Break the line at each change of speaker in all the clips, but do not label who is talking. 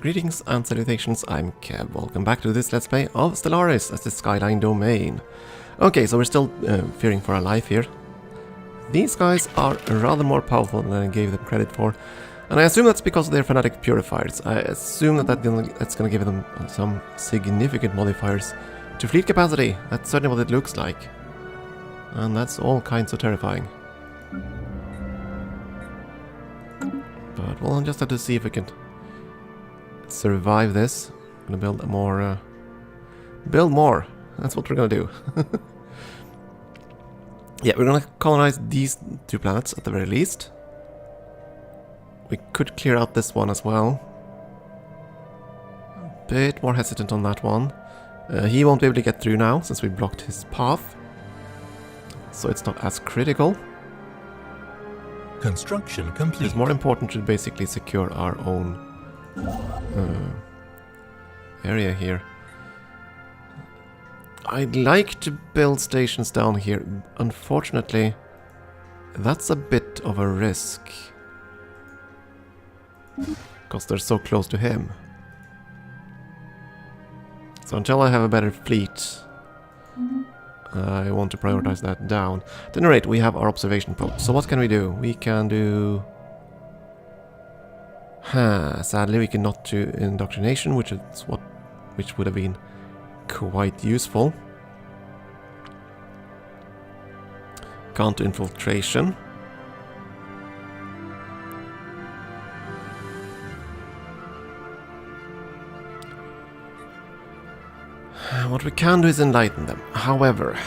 Greetings and salutations, I'm Kev. Welcome back to this Let's Play of Stellaris as the Skyline domain. Okay, so we're still fearing for our life here. These guys are rather more powerful than I gave them credit for. And I assume that's because they're fanatic purifiers. I assume that's going to give them some significant modifiers to fleet capacity. That's certainly what it looks like. And that's all kinds of terrifying. But we'll just have to see if we can survive this. I'm gonna build more. Build more. That's what we're gonna do. Yeah, we're gonna colonize these two planets at the very least. We could clear out this one as well. A bit more hesitant on that one. He won't be able to get through now since we blocked his path. So it's not as critical.
Construction complete.
It's more important to basically secure our own area here. I'd like to build stations down here. Unfortunately, that's a bit of a risk. Because they're so close to him. So until I have a better fleet, I want to prioritize that down. At any rate, we have our observation post. So what can we do? We can do... sadly, we cannot do indoctrination, which would have been quite useful. Counter-infiltration. What we can do is enlighten them. However,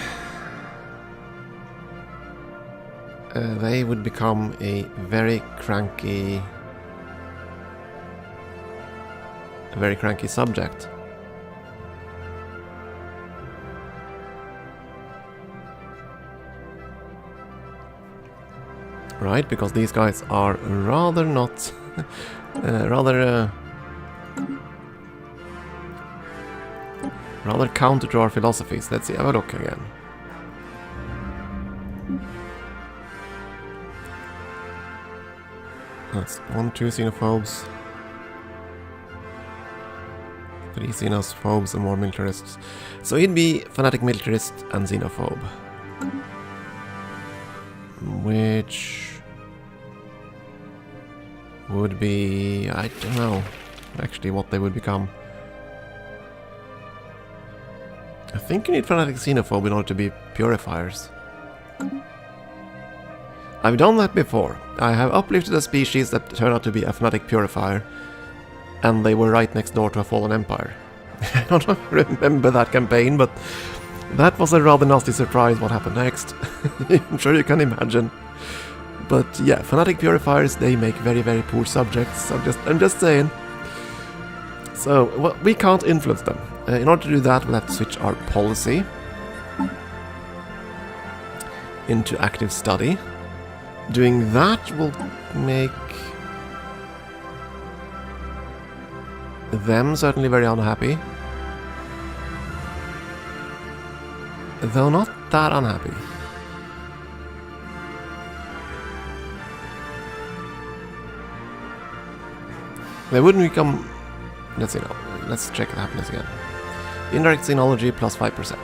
they would become a very cranky subject. Right, because these guys are rather not... rather counter to our philosophies. Let's see, have a look again. That's 1, 2 xenophobes. 3 xenophobes and more militarists. So he'd be fanatic militarist and xenophobe. Which would be... I don't know actually what they would become. I think you need fanatic xenophobe in order to be purifiers. I've done that before. I have uplifted a species that turned out to be a fanatic purifier, and they were right next door to a fallen empire. I don't remember that campaign, but that was a rather nasty surprise what happened next. I'm sure you can imagine. But yeah, fanatic purifiers, they make very, very poor subjects. I'm just saying. So, well, we can't influence them. In order to do that, we'll have to switch our policy into active study. Doing that will make them certainly very unhappy. Though not that unhappy. They wouldn't become... Let's see now. Let's check the happiness again. Indirect xenology plus 5%.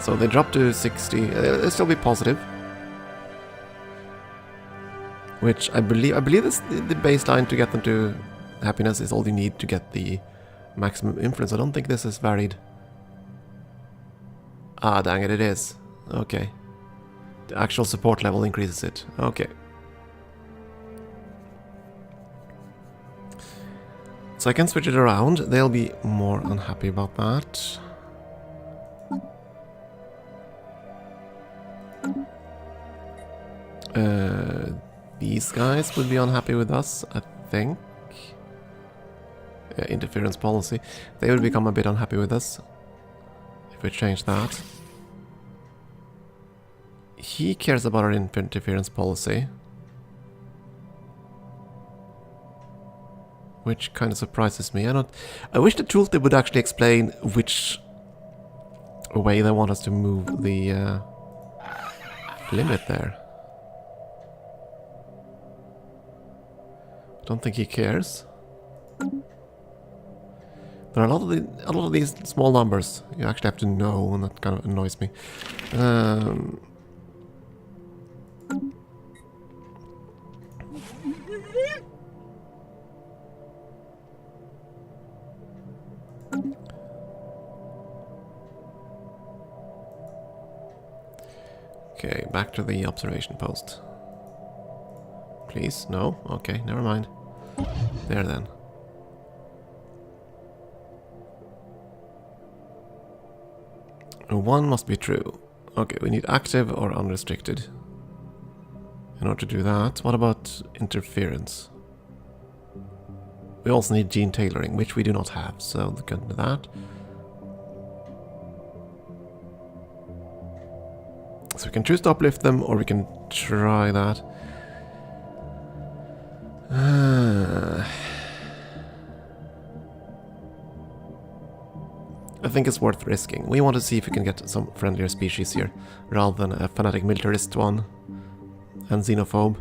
So they drop to 60. They'll still be positive. Which I believe is the baseline to get them to happiness is all you need to get the maximum influence. I don't think this is varied. Ah, dang it, it is. Okay. The actual support level increases it. Okay. So I can switch it around. They'll be more unhappy about that. These guys would be unhappy with us, I think. Yeah, interference policy. They would become a bit unhappy with us if we change that. He cares about our interference policy, which kind of surprises me. I wish the tooltip would actually explain which way they want us to move the limit there. Don't think he cares. There are a lot of these small numbers you actually have to know, and that kind of annoys me. Okay, back to the observation post. Please? No? Okay, never mind. There then. One must be true. Okay, we need active or unrestricted. In order to do that, what about interference? We also need gene tailoring, which we do not have, so we can do that. So we can choose to uplift them, or we can try that. I think it's worth risking. We want to see if we can get some friendlier species here, rather than a fanatic militarist one and xenophobe.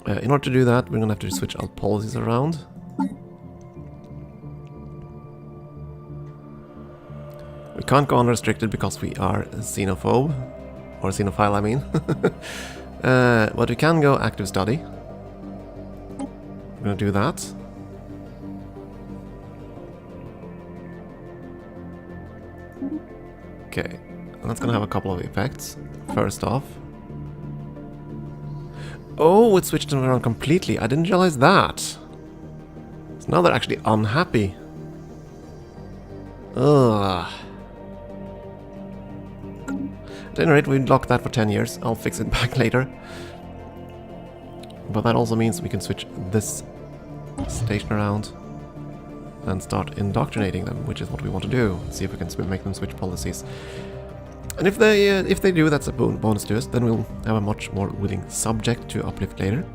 In order to do that, we're going to have to switch our policies around. We can't go unrestricted because we are a xenophobe, or xenophile I mean. But we can go active study. We're going to do that. Okay, and that's going to have a couple of effects. First off... Oh, it switched them around completely. I didn't realize that. So now they're actually unhappy. Ugh. At any rate, we locked that for 10 years. I'll fix it back later. But that also means we can switch this station around and start indoctrinating them, which is what we want to do. See if we can make them switch policies. And if they do, that's a bonus to us. Then we'll have a much more willing subject to uplift later.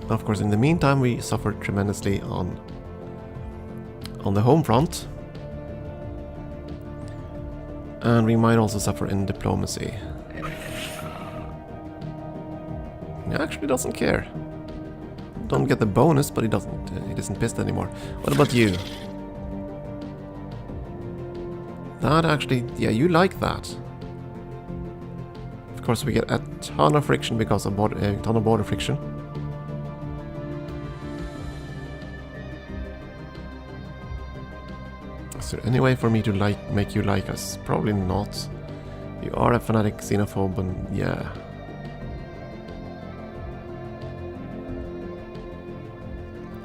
Of course, in the meantime, we suffered tremendously on the home front. And we might also suffer in diplomacy. He actually doesn't care. Don't get the bonus, but he isn't pissed anymore. What about you? That actually, yeah, you like that. Of course, we get a ton of friction because of border friction. Is there any way for me to make you like us? Probably not. You are a fanatic xenophobe, and yeah.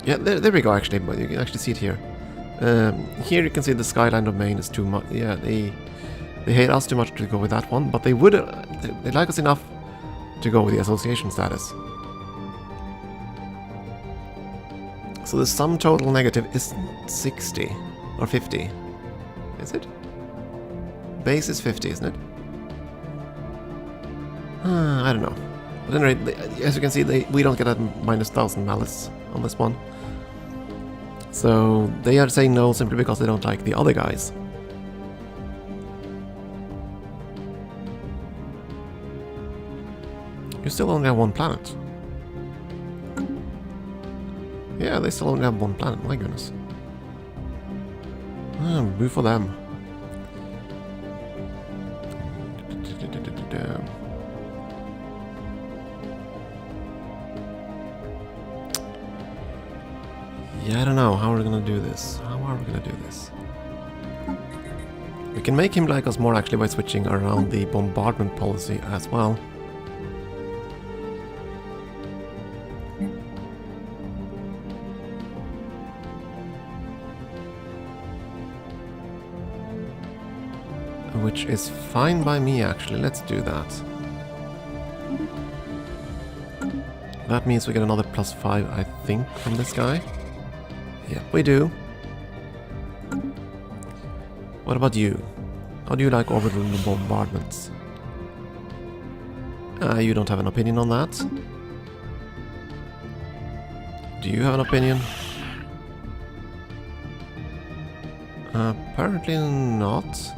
Yeah, there we go, actually, but you can actually see it here. Here you can see the Skyline domain is too much. Yeah, they hate us too much to go with that one, but they would they like us enough to go with the association status. So the sum total negative is 60 or 50. Is it? Base is 50, isn't it? I don't know. But anyway, as you can see, we don't get a -1000 malice on this one. So they are saying no simply because they don't like the other guys. You still only have one planet. Yeah, they still only have one planet, my goodness. Boo for them. Yeah, I don't know. How are we gonna do this? We can make him like us more actually by switching around the bombardment policy as well. Which is fine by me actually. Let's do that. That means we get another +5, I think, from this guy. Yeah, we do. What about you? How do you like orbital bombardments? You don't have an opinion on that? Do you have an opinion? Apparently not.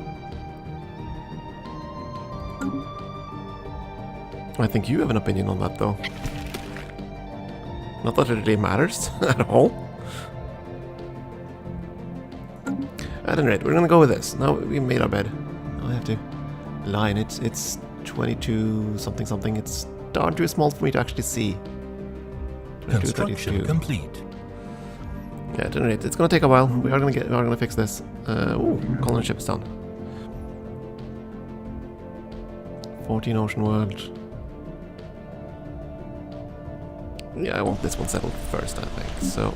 I think you have an opinion on that, though. Not that it really matters at all. At any rate, we're gonna go with this. Now we made our bed. Now I have to line it. It's 22 something something. It's darn too small for me to actually see.
Construction complete.
Yeah, at any rate, it's gonna take a while. We are gonna fix this. Ooh, colony ship's done. 14 Ocean World. Yeah, I want this one settled first, I think. So.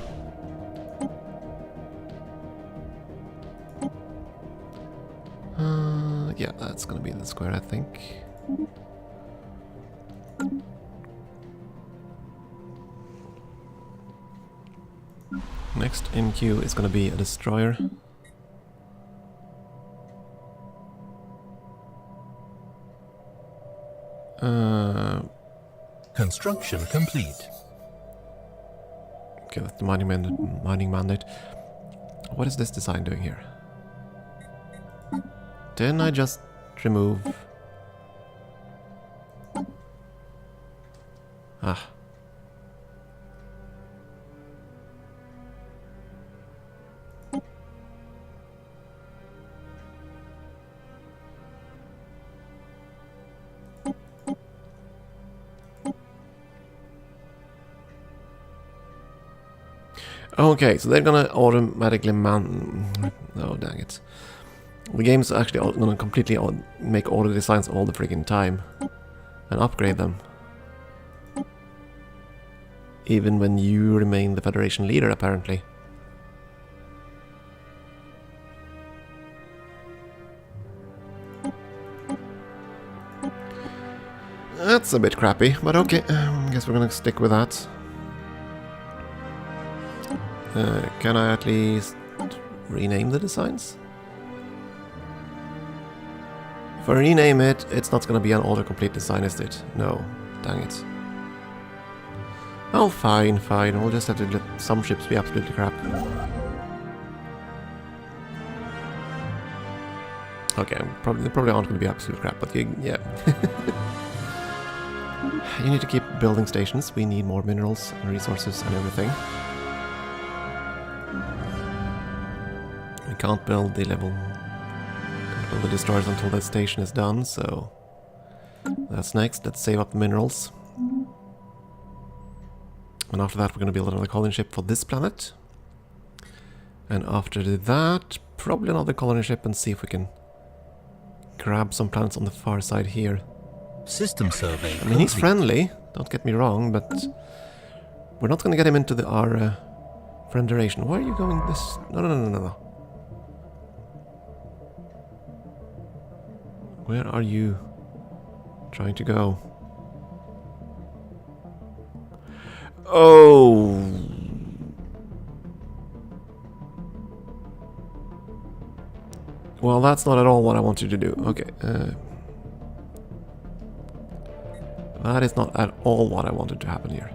Yeah, that's gonna be the square, I think. Next in queue is gonna be a destroyer.
Construction complete.
Okay, that's the mining mandate. What is this design doing here? Didn't I just remove... Ah. Okay, so they're gonna automatically oh, dang it. The game's actually gonna completely make auto designs all the friggin' time. And upgrade them. Even when you remain the Federation leader, apparently. That's a bit crappy, but okay. I guess we're gonna stick with that. Can I at least rename the designs? If I rename it, it's not going to be an autocomplete design, is it? No. Dang it. Oh, fine, fine. We'll just have to let some ships be absolutely crap. Okay, they probably aren't going to be absolute crap, but yeah. You need to keep building stations. We need more minerals and resources and everything. We can't build the destroyers until that station is done, so that's next. Let's save up the minerals. And after that we're going to build another colony ship for this planet. And after that, probably another colony ship and see if we can grab some planets on the far side here.
System survey.
I mean, he's friendly, don't get me wrong, but we're not going to get him into our Federation. Why are you going this? No. Where are you trying to go? Oh. Well, that's not at all what I want you to do. Okay. That is not at all what I wanted to happen here.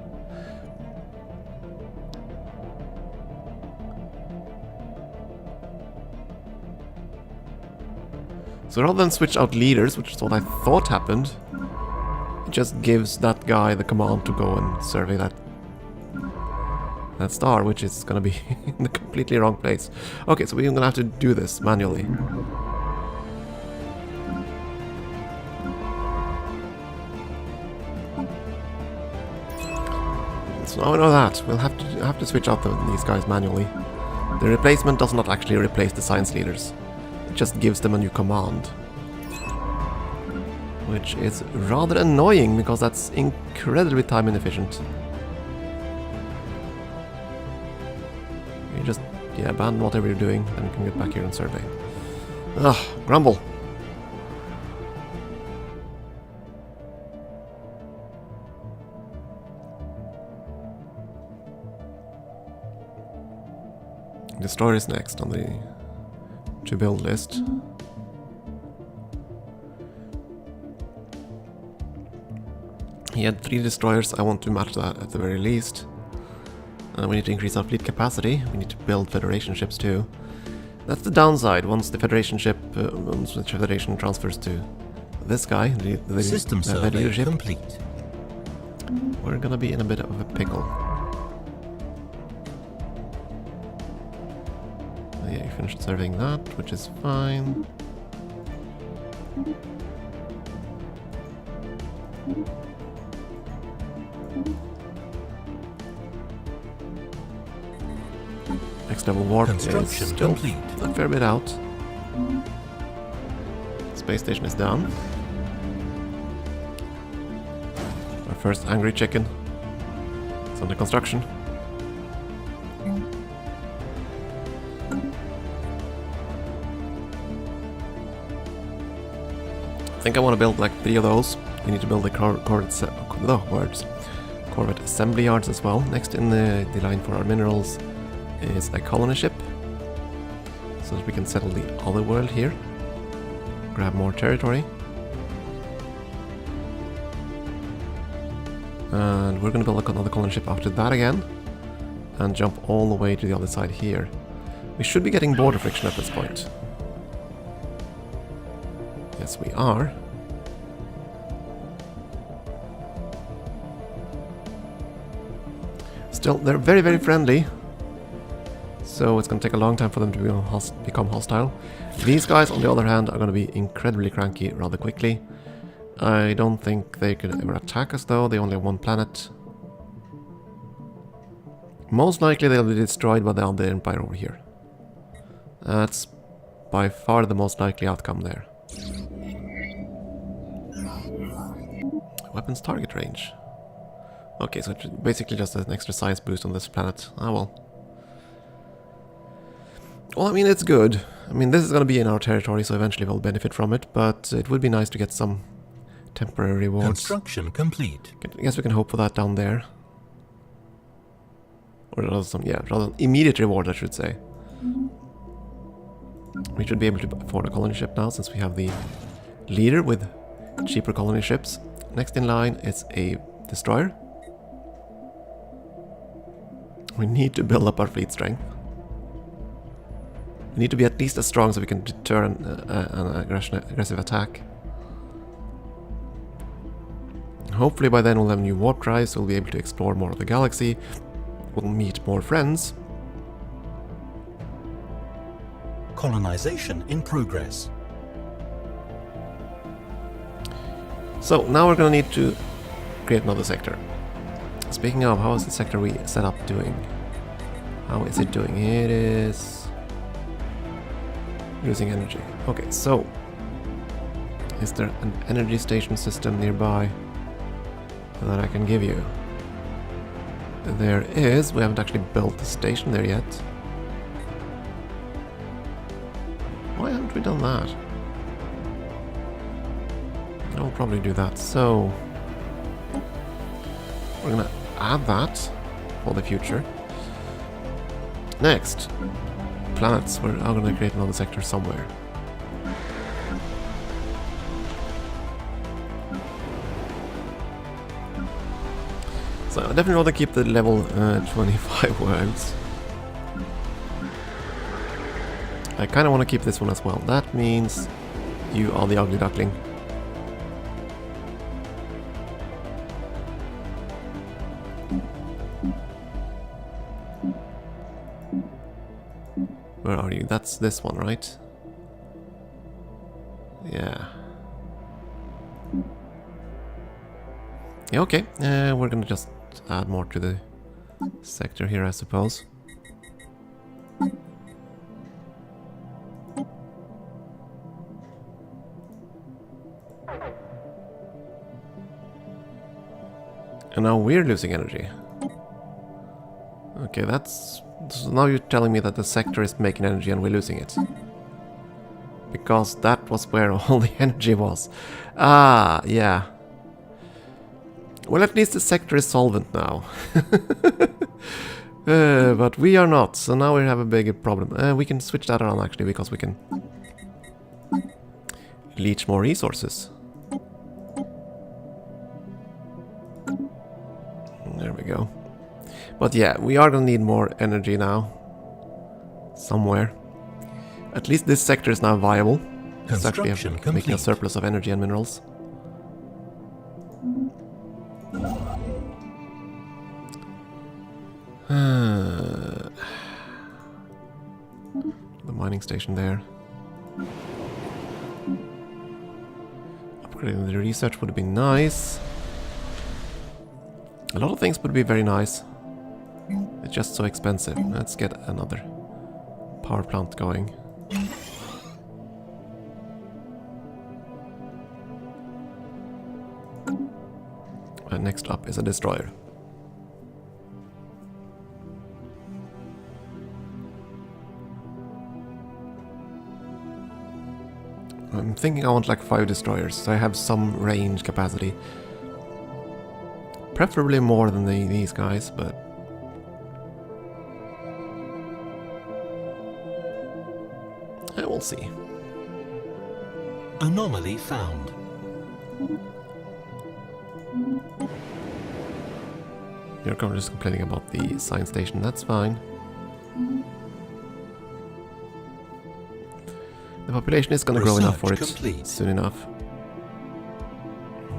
So rather than switch out leaders, which is what I thought happened, it just gives that guy the command to go and survey that star, which is gonna be in the completely wrong place. Okay, so we're gonna have to do this manually. So now we know that. We'll have to switch out these guys manually. The replacement does not actually replace the science leaders. It just gives them a new command. Which is rather annoying, because that's incredibly time inefficient. You just, abandon whatever you're doing, then you can get back here and survey. Ugh, grumble. Destroyer is next on the to build list. He had 3 destroyers. I want to match that at the very least. We need to increase our fleet capacity. We need to build Federation ships too. That's the downside. Once the Federation ship, once the Federation transfers to this guy,
System
the
survey
leadership,
complete.
we're gonna be in a bit of a pickle. Yeah, you finished surveying that, which is fine. Next level warp is still a fair bit out. Space station is done. Our first angry chicken. It's under construction. I think I want to build like 3 of those. We need to build the Corvette assembly yards as well. Next in the line for our minerals is a colony ship, so that we can settle the other world here. Grab more territory. And we're going to build another colony ship after that again. And jump all the way to the other side here. We should be getting border friction at this point. Yes, we are. Still, they're very, very friendly. So it's going to take a long time for them to become hostile. These guys, on the other hand, are going to be incredibly cranky rather quickly. I don't think they could ever attack us, though. They only have 1 planet. Most likely they'll be destroyed by the other empire over here. That's by far the most likely outcome there. Weapons target range. Okay, so it's basically just an extra size boost on this planet. Ah well. Well, I mean, it's good. I mean, this is going to be in our territory, so eventually we'll benefit from it, but it would be nice to get some temporary rewards.
Construction complete.
I guess we can hope for that down there. Or rather some, yeah, rather immediate reward, I should say. We should be able to afford a colony ship now, since we have the leader with cheaper colony ships. Next in line is a destroyer. We need to build up our fleet strength. We need to be at least as strong so we can deter an aggressive attack. Hopefully by then we'll have new warp drives, so we'll be able to explore more of the galaxy. We'll meet more friends.
Colonization in progress.
So now we're going to need to create another sector. Speaking of, how is the sector we set up doing? How is it doing? It is using energy. Okay, so is there an energy station system nearby that I can give you? There is. We haven't actually built the station there yet. Why haven't we done that? I'll probably do that. So we're gonna add that for the future. Next, planets. We're now gonna create another sector somewhere. So I definitely want to keep the level 25 worlds. I kind of want to keep this one as well. That means you are the ugly duckling. Where are you? That's this one, right? Yeah. Yeah, okay. We're gonna just add more to the sector here, I suppose. And now we're losing energy. Okay, that's... So now you're telling me that the sector is making energy and we're losing it. Because that was where all the energy was. Ah, yeah. Well, at least the sector is solvent now. But we are not, so now we have a bigger problem. We can switch that around actually, because we can leech more resources. There we go. But yeah, we are gonna need more energy now. Somewhere. At least this sector is now viable. It's actually
Construction
making a
complete.
surplus of energy and minerals. The mining station there. Upgrading the research would be nice. A lot of things would be very nice. It's just so expensive. Let's get another power plant going. And next up is a destroyer. I'm thinking I want like 5 destroyers, so I have some range capacity. Preferably more than these guys, but... we'll see.
Anomaly found.
You're just complaining about the science station, that's fine. The population is going to grow enough for it
Complete.
soon enough.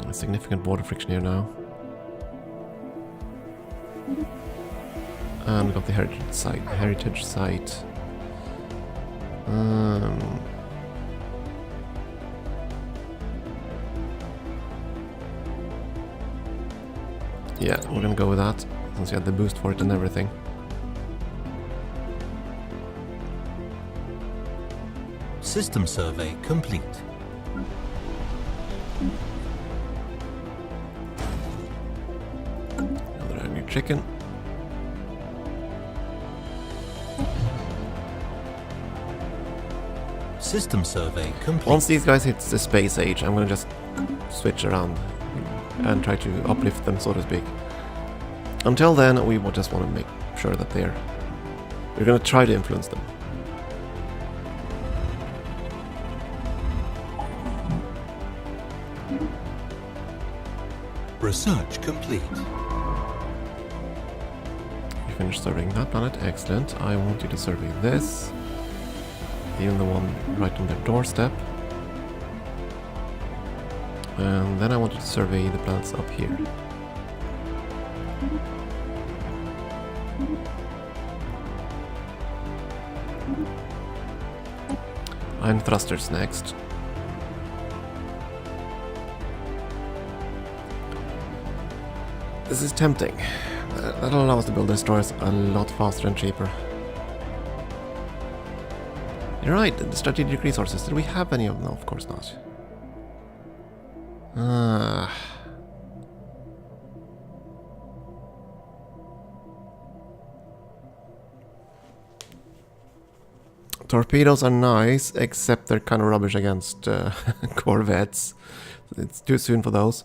A significant border friction here now. And we got the heritage site. Yeah, we're gonna go with that, since we had the boost for it and everything.
System survey complete.
Another angry chicken.
System survey complete.
Once these guys hit the space age, I'm gonna just switch around and try to uplift them, so to speak. Until then, we just want to make sure that we're gonna try to influence them.
Research complete.
You finished surveying that planet, excellent. I want you to survey this. Even the one right on their doorstep. And then I want you to survey the planets up here. Iron thrusters next. This is tempting. That'll allow us to build destroyers a lot faster and cheaper. You're right, the strategic resources. Did we have any of them? No, of course not. Torpedoes are nice, except they're kind of rubbish against corvettes. It's too soon for those.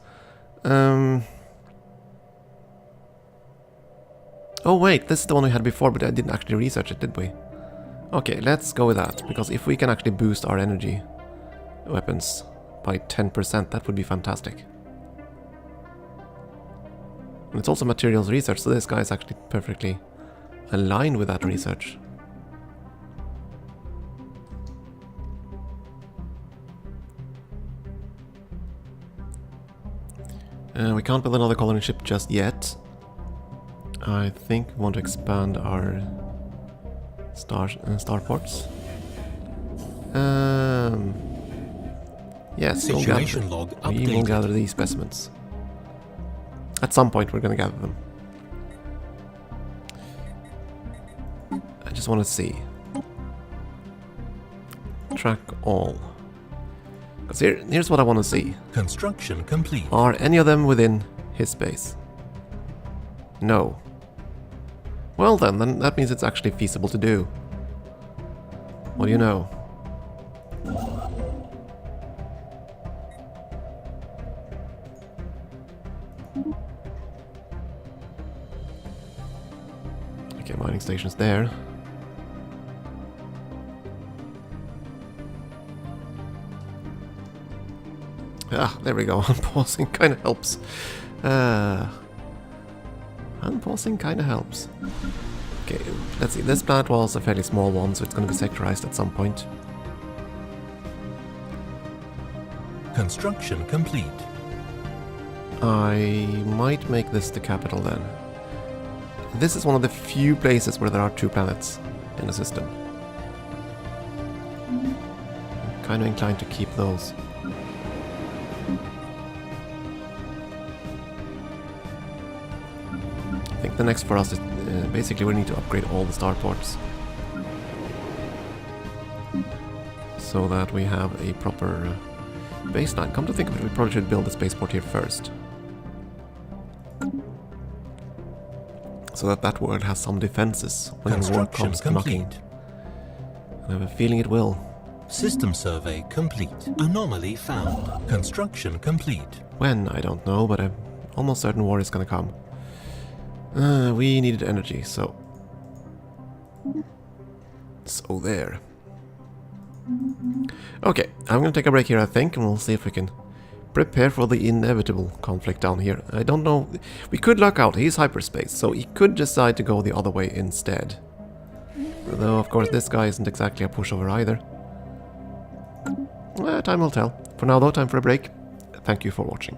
Oh wait, this is the one we had before, but I didn't actually research it, did we? Okay, let's go with that, because if we can actually boost our energy weapons by 10%, that would be fantastic. And it's also materials research, so this guy is actually perfectly aligned with that research. We can't build another colony ship just yet. I think we want to expand our starports. Yes,
Situation log
we will
updated.
gather these specimens. At some point we're going to gather them. I just want to see. Track all. Because here's what I want to see.
Construction complete.
Are any of them within his space? No. Well then that means it's actually feasible to do. What do you know? Okay, mining station's there. Ah, there we go. Unpausing kind of helps. Unpausing kind of helps. Okay, let's see. This planet was a fairly small one, so it's going to be sectorized at some point.
Construction complete.
I might make this the capital then. This is one of the few places where there are 2 planets in the system. I'm kind of inclined to keep those. I think the next for us is basically we need to upgrade all the starports. So that we have a proper baseline. Come to think of it, we probably should build a spaceport here first. So that that world has some defenses when the war comes knocking. I have a feeling it will.
System survey complete. Anomaly found. Construction complete.
When, I don't know, but I'm almost certain war is gonna come. We needed energy, so... So there. Okay, I'm gonna take a break here, I think, and we'll see if we can prepare for the inevitable conflict down here. I don't know... We could luck out, he's hyperspace, so he could decide to go the other way instead. Though, of course, this guy isn't exactly a pushover either. Time will tell. For now, though, time for a break. Thank you for watching.